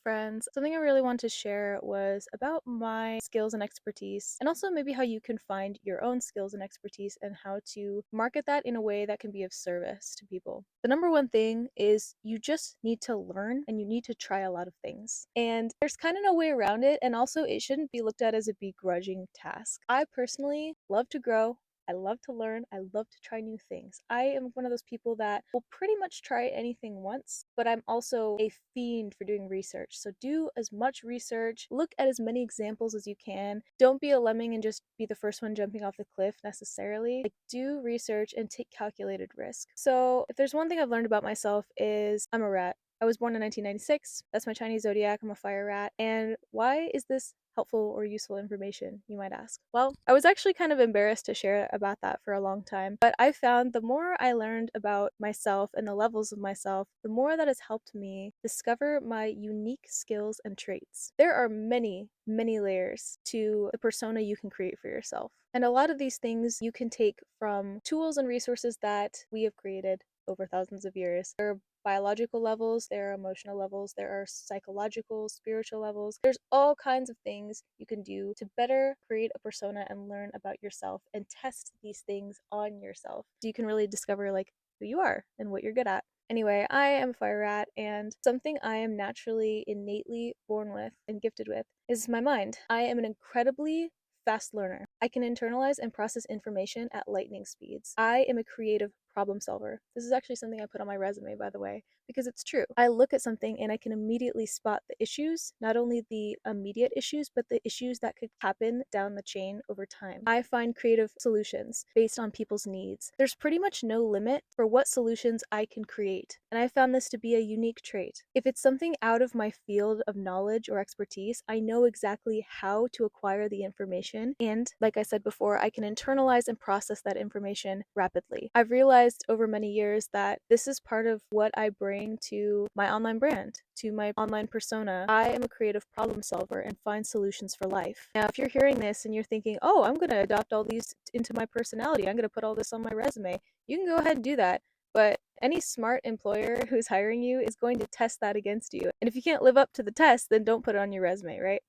friends. Something I really want to share was about my skills and expertise, and also maybe how you can find your own skills and expertise and how to market that in a way that can be of service to people. The number one thing is you just need to learn and you need to try a lot of things. And there's kind of no way around it, and also it shouldn't be looked at as a begrudging task. I personally love to grow. I love to learn. I love to try new things. I am one of those people that will pretty much try anything once, but I'm also a fiend for doing research. So do as much research, look at as many examples as you can. Don't be a lemming and just be the first one jumping off the cliff necessarily. Like, do research and take calculated risk. So if there's one thing I've learned about myself is I'm a rat. I was born in 1996. That's my Chinese zodiac. I'm a fire rat. And why is this helpful or useful information, you might ask? Well, I was actually kind of embarrassed to share about that for a long time, but I found the more I learned about myself and the levels of myself, the more that has helped me discover my unique skills and traits. There are many, many layers to the persona you can create for yourself. And a lot of these things you can take from tools and resources that we have created over thousands of years. There are biological levels, there are emotional levels, there are psychological, spiritual levels. There's all kinds of things you can do to better create a persona and learn about yourself and test these things on yourself. So you can really discover like who you are and what you're good at. Anyway, I am a fire rat, and something I am naturally, innately born with and gifted with is my mind. I am an incredibly fast learner. I can internalize and process information at lightning speeds. I am a creative problem solver. This is actually something I put on my resume, by the way, because it's true. I look at something and I can immediately spot the issues, not only the immediate issues, but the issues that could happen down the chain over time. I find creative solutions based on people's needs. There's pretty much no limit for what solutions I can create, and I found this to be a unique trait. If it's something out of my field of knowledge or expertise, I know exactly how to acquire the information, and like I said before, I can internalize and process that information rapidly. I've realized over many years that this is part of what I bring to my online brand, to my online persona. I am a creative problem solver and find solutions for life. Now, if you're hearing this and you're thinking, oh, I'm going to adopt all these into my personality, I'm going to put all this on my resume, you can go ahead and do that. But any smart employer who's hiring you is going to test that against you. And if you can't live up to the test, then don't put it on your resume, right?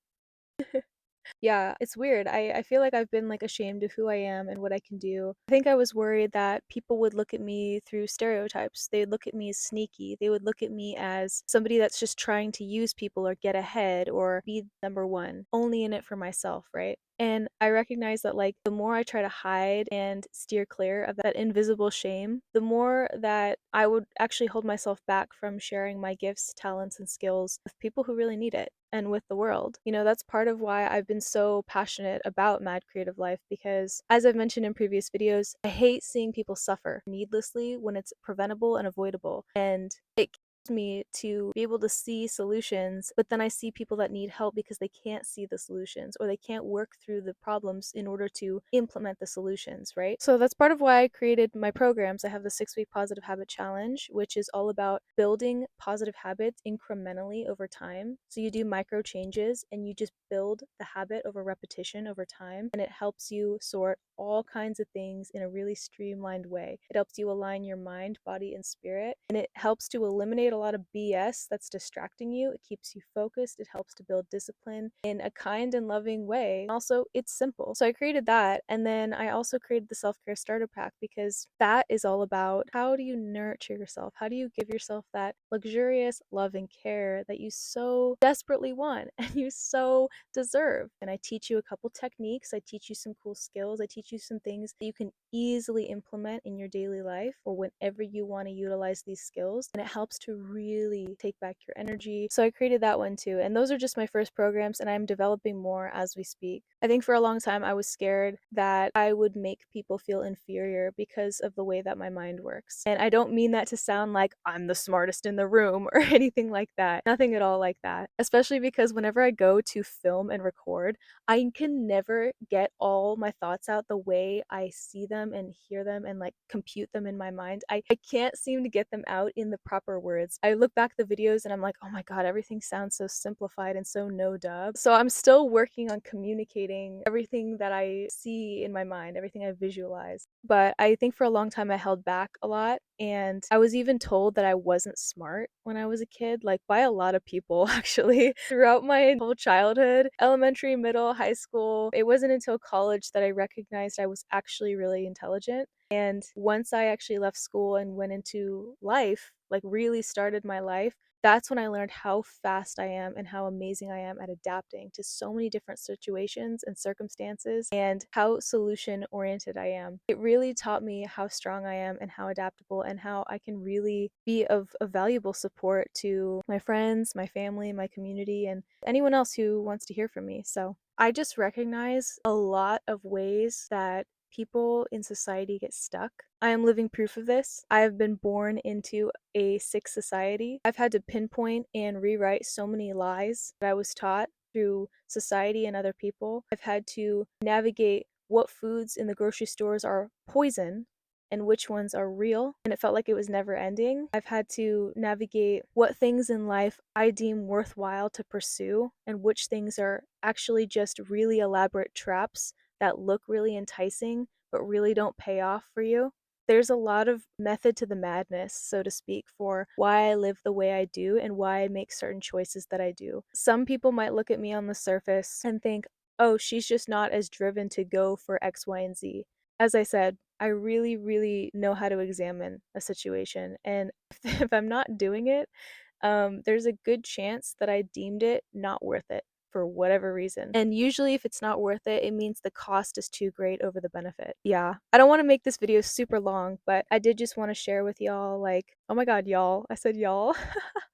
Yeah, it's weird. I feel like I've been like ashamed of who I am and what I can do. I think I was worried that people would look at me through stereotypes. They would look at me as sneaky. They would look at me as somebody that's just trying to use people or get ahead or be number one, only in it for myself, right? And I recognize that like the more I try to hide and steer clear of that invisible shame, the more that I would actually hold myself back from sharing my gifts, talents, and skills with people who really need it and with the world. You know, that's part of why I've been so passionate about Mad Creative Life because, as I've mentioned in previous videos, I hate seeing people suffer needlessly when it's preventable and avoidable. And it me to be able to see solutions, but then I see people that need help because they can't see the solutions or they can't work through the problems in order to implement the solutions, right? So that's part of why I created my programs. I have the 6-week positive habit challenge, which is all about building positive habits incrementally over time. So you do micro changes and you just build the habit over repetition over time, and it helps you sort all kinds of things in a really streamlined way. It helps you align your mind, body, and spirit, and it helps to eliminate a lot of BS that's distracting you. It keeps you focused. It helps to build discipline in a kind and loving way. Also, it's simple. So I created that, and then I also created the self-care starter pack because that is all about how do you nurture yourself? How do you give yourself that luxurious love and care that you so desperately want and you so deserve? And I teach you a couple techniques. I teach you some cool skills. I teach you some things that you can easily implement in your daily life or whenever you want to utilize these skills, and it helps to really take back your energy. So I created that one too, and those are just my first programs, and I'm developing more as we speak. I think for a long time I was scared that I would make people feel inferior because of the way that my mind works, and I don't mean that to sound like I'm the smartest in the room or anything like that. Nothing at all like that, especially because whenever I go to film and record, I can never get all my thoughts out the way I see them and hear them and like compute them in my mind. I can't seem to get them out in the proper words sometimes I look back at the videos and I'm like, oh my God, everything sounds so simplified and so no dub. So I'm still working on communicating everything that I see in my mind, everything I visualize. But I think for a long time I held back a lot. And I was even told that I wasn't smart when I was a kid, like by a lot of people actually. Throughout my whole childhood, elementary, middle, high school, it wasn't until college that I recognized I was actually really intelligent. And once I actually left school and went into life, like really started my life, that's when I learned how fast I am and how amazing I am at adapting to so many different situations and circumstances and how solution oriented I am. It really taught me how strong I am and how adaptable and how I can really be of a valuable support to my friends, my family, my community, and anyone else who wants to hear from me. So I just recognize a lot of ways that people in society get stuck. I am living proof of this. I have been born into a sick society. I've had to pinpoint and rewrite so many lies that I was taught through society and other people. I've had to navigate what foods in the grocery stores are poison and which ones are real, and it felt like it was never ending. I've had to navigate what things in life I deem worthwhile to pursue and which things are actually just really elaborate traps that look really enticing but really don't pay off for you. There's a lot of method to the madness, so to speak, for why I live the way I do and why I make certain choices that I do. Some people might look at me on the surface and think, oh, she's just not as driven to go for X, Y, and Z. As I said, I really, really know how to examine a situation. And if I'm not doing it, there's a good chance that I deemed it not worth it for whatever reason. And usually, if it's not worth it, it means the cost is too great over the benefit. Yeah, I don't want to make this video super long, but I did just want to share with y'all, like, oh my God, y'all. I said y'all.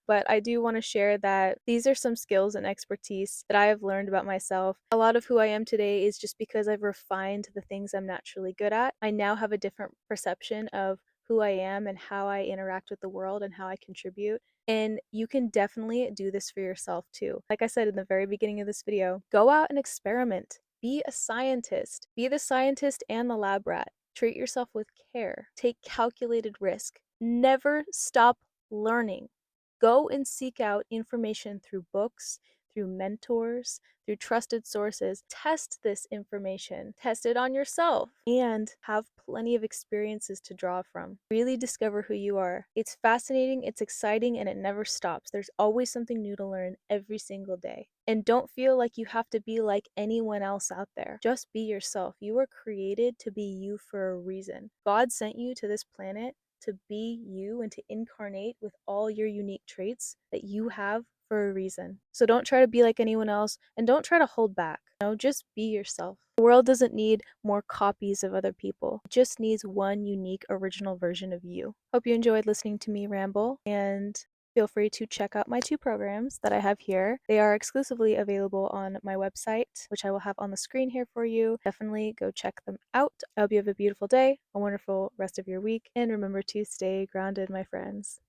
But I do want to share that these are some skills and expertise that I have learned about myself. A lot of who I am today is just because I've refined the things I'm naturally good at. I now have a different perception of who I am and how I interact with the world and how I contribute. And you can definitely do this for yourself too. Like I said in the very beginning of this video, go out and experiment. Be a scientist. Be the scientist and the lab rat. Treat yourself with care. Take calculated risk. Never stop learning. Go and seek out information through books, through mentors, through trusted sources. Test this information, test it on yourself, and have plenty of experiences to draw from. Really discover who you are. It's fascinating, it's exciting, and it never stops. There's always something new to learn every single day. And don't feel like you have to be like anyone else out there. Just be yourself. You were created to be you for a reason. God sent you to this planet to be you and to incarnate with all your unique traits that you have for a reason. So don't try to be like anyone else and don't try to hold back. No, just be yourself. The world doesn't need more copies of other people. It just needs one unique original version of you. Hope you enjoyed listening to me ramble, and feel free to check out my 2 programs that I have here. They are exclusively available on my website, which I will have on the screen here for you. Definitely go check them out. I hope you have a beautiful day, a wonderful rest of your week, and remember to stay grounded, my friends.